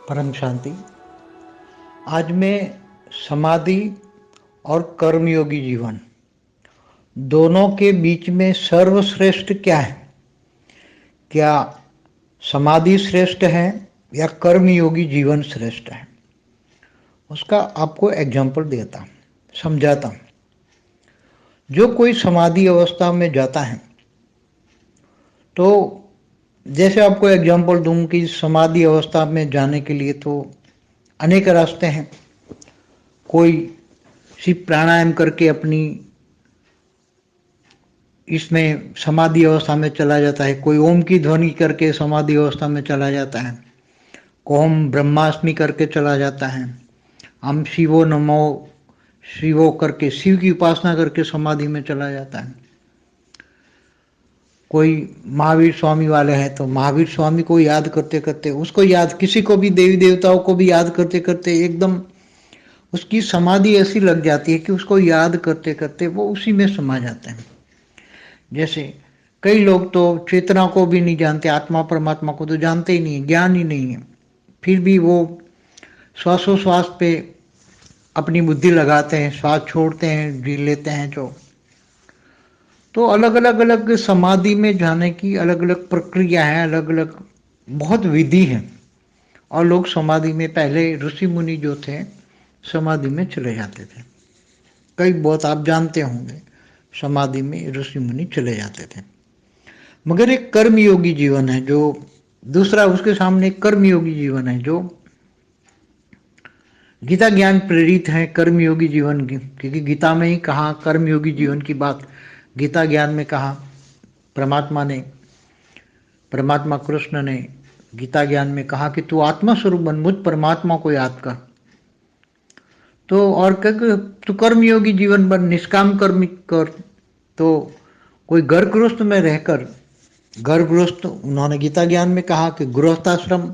परम शांति। आज मैं समाधि और कर्मयोगी जीवन दोनों के बीच में सर्वश्रेष्ठ क्या है, क्या समाधि श्रेष्ठ है या कर्मयोगी जीवन श्रेष्ठ है, उसका आपको एग्जाम्पल देता हूँ, समझाता हूँ। जो कोई समाधि अवस्था में जाता है तो जैसे आपको एग्जाम्पल दूं कि समाधि अवस्था में जाने के लिए तो अनेक रास्ते हैं। कोई सिर्फ प्राणायाम करके अपनी इसमें समाधि अवस्था में चला जाता है, कोई ओम की ध्वनि करके समाधि अवस्था में चला जाता है, ओम ब्रह्मास्मि करके चला जाता है, हम शिवो नमो शिवो करके शिव की उपासना करके समाधि में चला जाता है। कोई महावीर स्वामी वाले हैं तो महावीर स्वामी को याद करते करते, उसको याद, किसी को भी देवी देवताओं को भी याद करते करते एकदम उसकी समाधि ऐसी लग जाती है कि उसको याद करते करते वो उसी में समा जाते हैं। जैसे कई लोग तो चेतना को भी नहीं जानते, आत्मा परमात्मा को तो जानते ही नहीं, ज्ञान ही नहीं है, फिर भी वो श्वासोश्वास पे अपनी बुद्धि लगाते हैं, श्वास छोड़ते हैं, जी लेते हैं जो। तो अलग अलग समाधि में जाने की अलग अलग प्रक्रिया है, अलग अलग बहुत विधि है। और लोग समाधि में पहले ऋषि मुनि जो थे समाधि में चले जाते थे, कई बहुत आप जानते होंगे, समाधि में ऋषि मुनि चले जाते थे। मगर एक कर्मयोगी जीवन है जो दूसरा, उसके सामने एक कर्मयोगी जीवन है जो गीता ज्ञान प्रेरित है कर्मयोगी जीवन की, क्योंकि गीता में ही कहा कर्मयोगी जीवन की बात, गीता ज्ञान में कहा परमात्मा कृष्ण ने गीता ज्ञान में कहा कि तू आत्मा स्वरूप बन, मुझ परमात्मा को याद कर। तो और तू कर्मयोगी जीवन बन, निष्काम कर्म कर। तो कोई घर गृहस्थ में रहकर, घर गृहस्थ, उन्होंने गीता ज्ञान में कहा कि गृहस्थाश्रम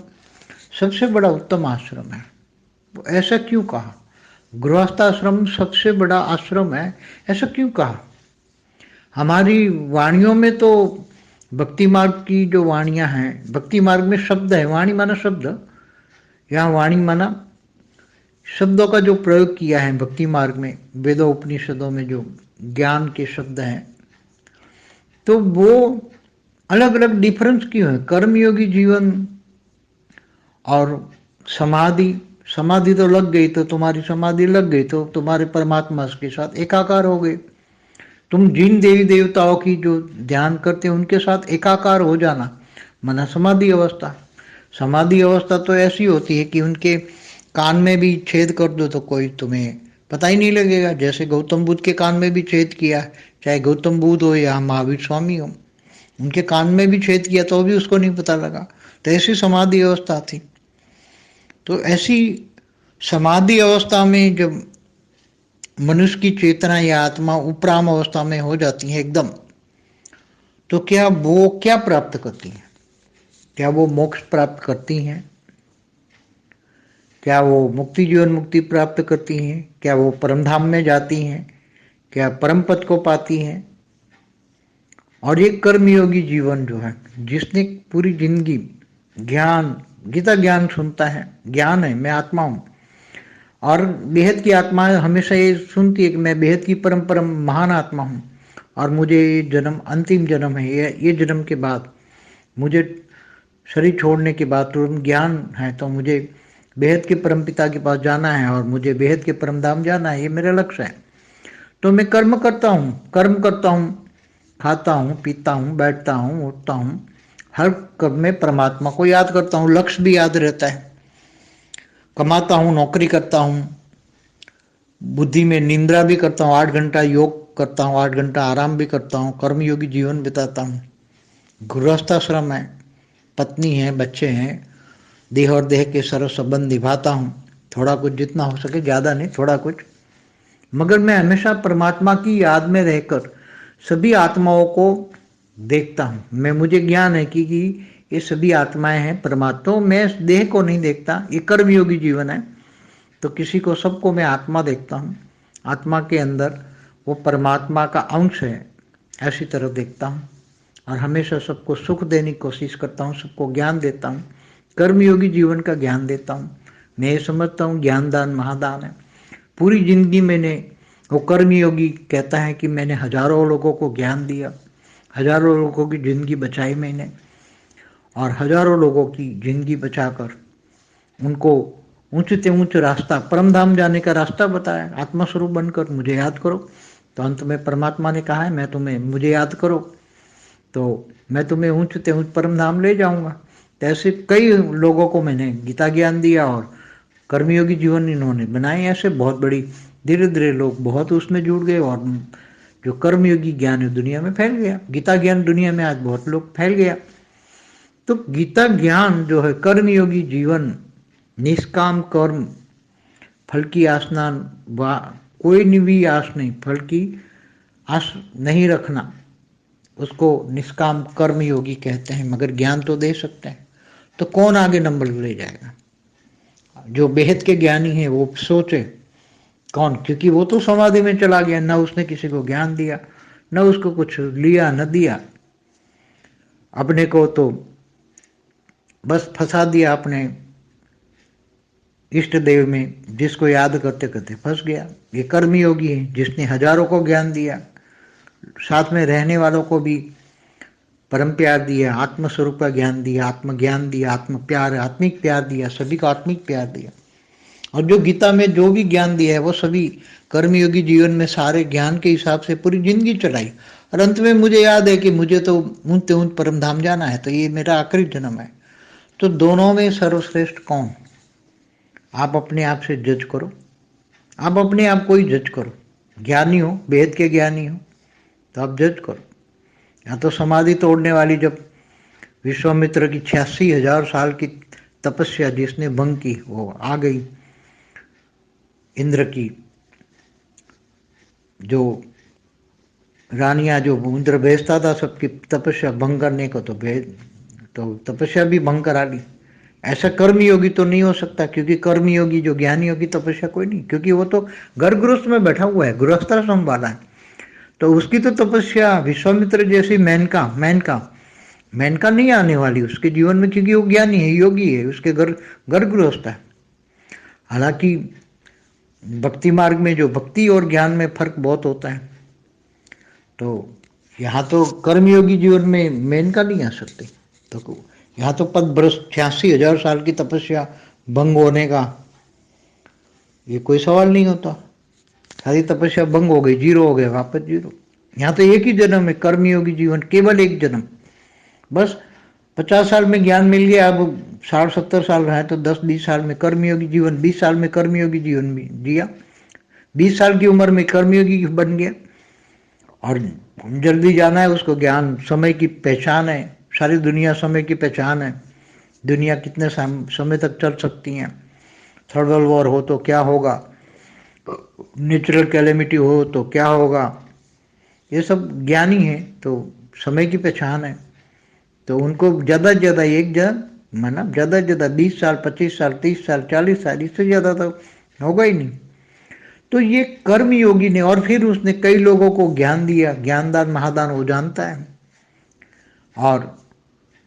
सबसे बड़ा उत्तम आश्रम है। तो ऐसा क्यों कहा? गृहस्थाश्रम सबसे बड़ा आश्रम है, ऐसा क्यों कहा? हमारी वाणियों में तो भक्ति मार्ग की जो वाणियां हैं, भक्ति मार्ग में शब्द है, वाणी माना शब्द, यहाँ वाणी माना शब्दों का जो प्रयोग किया है भक्ति मार्ग में, वेदों उपनिषदों में जो ज्ञान के शब्द हैं, तो वो अलग अलग डिफरेंस क्यों है? कर्मयोगी जीवन और समाधि, समाधि तो लग गई, तो तुम्हारी समाधि लग गई तो तुम्हारे परमात्मा के साथ एकाकार हो गए। तुम जिन देवी देवताओं की जो ध्यान करते हैं उनके साथ एकाकार हो जाना माना समाधि अवस्था। समाधि अवस्था तो ऐसी होती है कि उनके कान में भी छेद कर दो तो कोई तुम्हें पता ही नहीं लगेगा। जैसे गौतम बुद्ध के कान में भी छेद किया, चाहे गौतम बुद्ध हो या महावीर स्वामी हो, उनके कान में भी छेद किया तो भी उसको नहीं पता लगा। तो ऐसी समाधि अवस्था थी। तो ऐसी समाधि अवस्था में जब मनुष्य की चेतना या आत्मा उपराम अवस्था में हो जाती है एकदम, तो क्या वो क्या प्राप्त करती है? क्या वो मोक्ष प्राप्त करती हैं? क्या वो मुक्ति, जीवन मुक्ति प्राप्त करती हैं? क्या वो परम धाम में जाती हैं? क्या परम पद को पाती हैं? और ये कर्मयोगी जीवन जो है, जिसने पूरी जिंदगी ज्ञान, गीता ज्ञान सुनता है, ज्ञान है मैं आत्मा हूँ, और बेहद की आत्मा हमेशा ये सुनती है कि मैं बेहद की परम परम महान आत्मा हूँ, और मुझे ये जन्म अंतिम जन्म है, ये जन्म के बाद मुझे शरीर छोड़ने के बाद तुरंत ज्ञान है, तो मुझे बेहद के परम पिता के पास जाना है और मुझे बेहद के परम धाम जाना है, ये मेरा लक्ष्य है। तो मैं कर्म करता हूँ, खाता हूँ, पीता हूँ, बैठता हूँ, उठता हूँ, हर कर्म में परमात्मा को याद करता हूँ, लक्ष्य भी याद रहता है। कमाता हूँ, नौकरी करता हूँ, बुद्धि में निंद्रा भी करता हूँ, 8 घंटा योग करता हूँ, 8 घंटा आराम भी करता हूँ, कर्मयोगी जीवन बिताता हूँ। गृहस्थाश्रम है, पत्नी है, बच्चे हैं, देह और देह के सर्व संबंध निभाता हूँ, थोड़ा कुछ जितना हो सके, ज़्यादा नहीं थोड़ा कुछ, मगर मैं हमेशा परमात्मा की याद में रहकर सभी आत्माओं को देखता हूँ। मुझे ज्ञान है कि ये सभी आत्माएं हैं परमात्मा, तो मैं देह को नहीं देखता, ये कर्मयोगी जीवन है। तो किसी को, सबको मैं आत्मा देखता हूँ, आत्मा के अंदर वो परमात्मा का अंश है, ऐसी तरह देखता हूँ, और हमेशा सबको सुख देने की कोशिश करता हूँ, सबको ज्ञान देता हूँ, कर्मयोगी जीवन का ज्ञान देता हूँ। मैं ये समझता हूँ ज्ञान दान महादान है। पूरी जिंदगी मैंने, वो कर्मयोगी कहता है कि मैंने हजारों लोगों को ज्ञान दिया, हजारों लोगों की जिंदगी बचाई मैंने, और हजारों लोगों की जिंदगी बचाकर उनको ऊंचे से ऊंचे रास्ता, परमधाम जाने का रास्ता बताया। आत्मस्वरूप बनकर मुझे याद करो। तो अंत में परमात्मा ने कहा है, मैं तुम्हें, मुझे याद करो तो मैं तुम्हें ऊंचे से ऊंचे परमधाम ले जाऊंगा। तो ऐसे कई लोगों को मैंने गीता ज्ञान दिया और कर्मयोगी जीवन इन्होंने बनाए। ऐसे बहुत बड़ी, धीरे धीरे लोग बहुत उसमें जुड़ गए और जो कर्मयोगी ज्ञान है दुनिया में फैल गया। गीता ज्ञान दुनिया में आज बहुत लोग फैल गया। तो गीता ज्ञान जो है, कर्मयोगी जीवन, निष्काम कर्म, फल की आसना, कोई भी आस नहीं, फल की आस नहीं रखना, उसको निष्काम कर्म योगी कहते हैं। मगर ज्ञान तो दे सकते हैं, तो कौन आगे नंबर ले जाएगा? जो बेहद के ज्ञानी है वो सोचे कौन, क्योंकि वो तो समाधि में चला गया, न उसने किसी को ज्ञान दिया, न उसको कुछ लिया न दिया, अपने को तो बस फंसा दिया अपने इष्ट देव में, जिसको याद करते करते फंस गया। ये कर्मयोगी है, जिसने हजारों को ज्ञान दिया, साथ में रहने वालों को भी परम प्यार दिया, आत्म स्वरूप का ज्ञान दिया, आत्म ज्ञान दिया, आत्म प्यार, आत्मिक प्यार दिया, सभी को आत्मिक प्यार दिया। और जो गीता में जो भी ज्ञान दिया है वो सभी कर्मयोगी जीवन में सारे ज्ञान के हिसाब से पूरी जिंदगी चलाई। और अंत में मुझे याद है कि मुझे तो ऊंचे ऊंच परम धाम जाना है, तो ये मेरा आखिरी जन्म है। तो दोनों में सर्वश्रेष्ठ कौन? आप अपने आप से जज करो, आप अपने आप को ही जज करो। ज्ञानी हो, वेद के ज्ञानी हो, तो आप जज करो। या तो समाधि तोड़ने वाली जब विश्वामित्र की 86,000 साल की तपस्या जिसने भंग की, वो आ गई इंद्र की जो रानियां, जो इंद्र भेजता था सबकी तपस्या भंग करने को, तो तपस्या भी भंग करा ली। ऐसा कर्मयोगी तो नहीं हो सकता, क्योंकि कर्मयोगी जो ज्ञानी होगी तपस्या कोई नहीं, क्योंकि वो तो घर गृहस्थ में बैठा हुआ है, गृहस्थाश्रम वाला है। तो उसकी तो तपस्या विश्वामित्र जैसी मेनका नहीं आने वाली उसके जीवन में, क्योंकि वो ज्ञानी है, योगी है, उसके घर गृहस्थ है। हालांकि भक्ति मार्ग में जो भक्ति और ज्ञान में फर्क बहुत होता है, तो यहाँ तो कर्मयोगी जीवन में मेनका नहीं आ सकती। तो यहाँ तो पद भ्रष्ट 86,000 साल की तपस्या भंग होने का ये कोई सवाल नहीं होता। सारी तपस्या भंग हो गई, जीरो हो गया, वापस जीरो। यहाँ तो एक ही जन्म है कर्मयोगी जीवन, केवल एक जन्म। बस 50 साल में ज्ञान मिल गया, अब 60-70 साल रहा है तो 10-20 साल में कर्मयोगी जीवन, 20 साल में कर्मयोगी जीवन भी जिया, 20 साल की उम्र में कर्मयोगी बन गया। और जल्दी जाना है उसको, ज्ञान समय की पहचान है, सारी दुनिया समय की पहचान है। दुनिया कितने समय तक चल सकती हैं, थर्ड वर्ल्ड वॉर हो तो क्या होगा, नेचुरल कैलेमिटी हो तो क्या होगा, ये सब ज्ञानी है, तो समय की पहचान है। तो उनको ज़्यादा से ज़्यादा एक जन, मतलब ज़्यादा से ज़्यादा 20 साल, 25 साल, 30 साल, 40 साल, इससे ज़्यादा तो होगा ही नहीं। तो ये कर्म योगी ने, और फिर उसने कई लोगों को ज्ञान दिया, ज्ञानदान महादान वो जानता है, और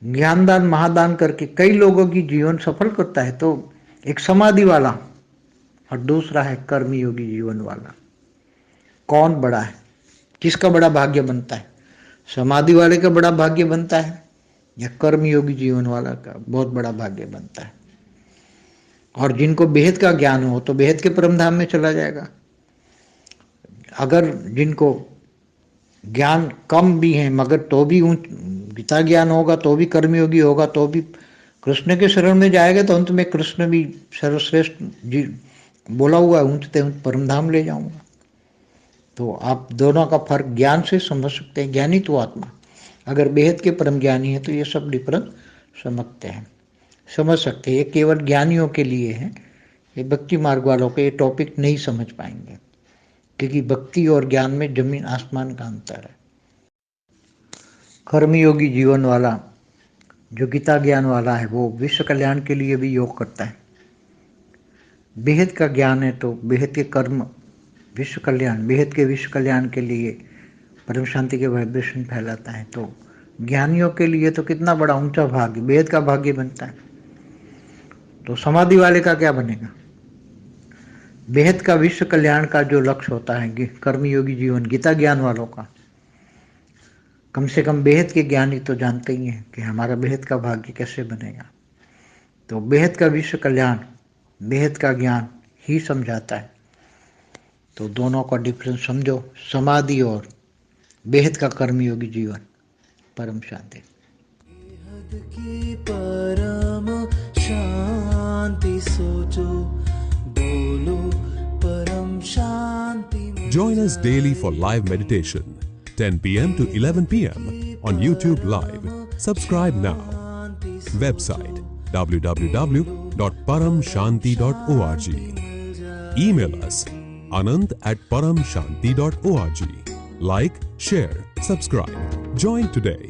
ज्ञानदान महादान करके कई लोगों की जीवन सफल करता है। तो एक समाधि वाला और दूसरा है कर्मयोगी जीवन वाला, कौन बड़ा है? किसका बड़ा भाग्य बनता है? समाधि वाले का बड़ा भाग्य बनता है या कर्मयोगी जीवन वाला का बहुत बड़ा भाग्य बनता है? और जिनको बेहद का ज्ञान हो तो बेहद के परमधाम में चला जाएगा। अगर जिनको ज्ञान कम भी है मगर तो भी गीता ज्ञान होगा, तो भी कर्मयोगी होगा, तो भी कृष्ण के शरण में जाएगा, तो अंत में कृष्ण भी सर्वश्रेष्ठ जी बोला हुआ है, ऊंचते ऊंच परमधाम ले जाऊंगा। तो आप दोनों का फर्क ज्ञान से समझ सकते हैं। ज्ञानी तो आत्मा, अगर बेहद के परम ज्ञानी है तो ये सब डिफरेंस समझ सकते हैं। ये केवल ज्ञानियों के लिए है, ये भक्ति मार्ग वालों के ये टॉपिक नहीं समझ पाएंगे, क्योंकि भक्ति और ज्ञान में जमीन आसमान का अंतर है। कर्मयोगी जीवन वाला जो गीता ज्ञान वाला है वो विश्व कल्याण के लिए भी योग करता है। बेहद का ज्ञान है तो बेहद के कर्म, विश्व कल्याण, बेहद के विश्व कल्याण के लिए परम शांति के वाइब्रेशन फैलाता है। तो ज्ञानियों के लिए तो कितना बड़ा ऊंचा भाग्य, बेहद का भाग्य बनता है। तो समाधि वाले का क्या बनेगा? बेहद का विश्व कल्याण का जो लक्ष्य होता है कर्मयोगी जीवन, गीता ज्ञान वालों का, कम से कम बेहद के ज्ञानी तो जानते ही हैं कि हमारा बेहद का भाग्य कैसे बनेगा। तो बेहद का विश्व कल्याण, बेहद का ज्ञान ही समझाता है। तो दोनों का डिफरेंस समझो, समाधि और बेहद का कर्मयोगी जीवन। परम शांति। बेहद की परम शांति सोचो, बोलो परम शांति। Join us daily for live meditation, 10 p.m. to 11 p.m. on YouTube Live. Subscribe now. Website www.paramshanti.org. Email us anand@paramshanti.org. Like, share, subscribe. Join today.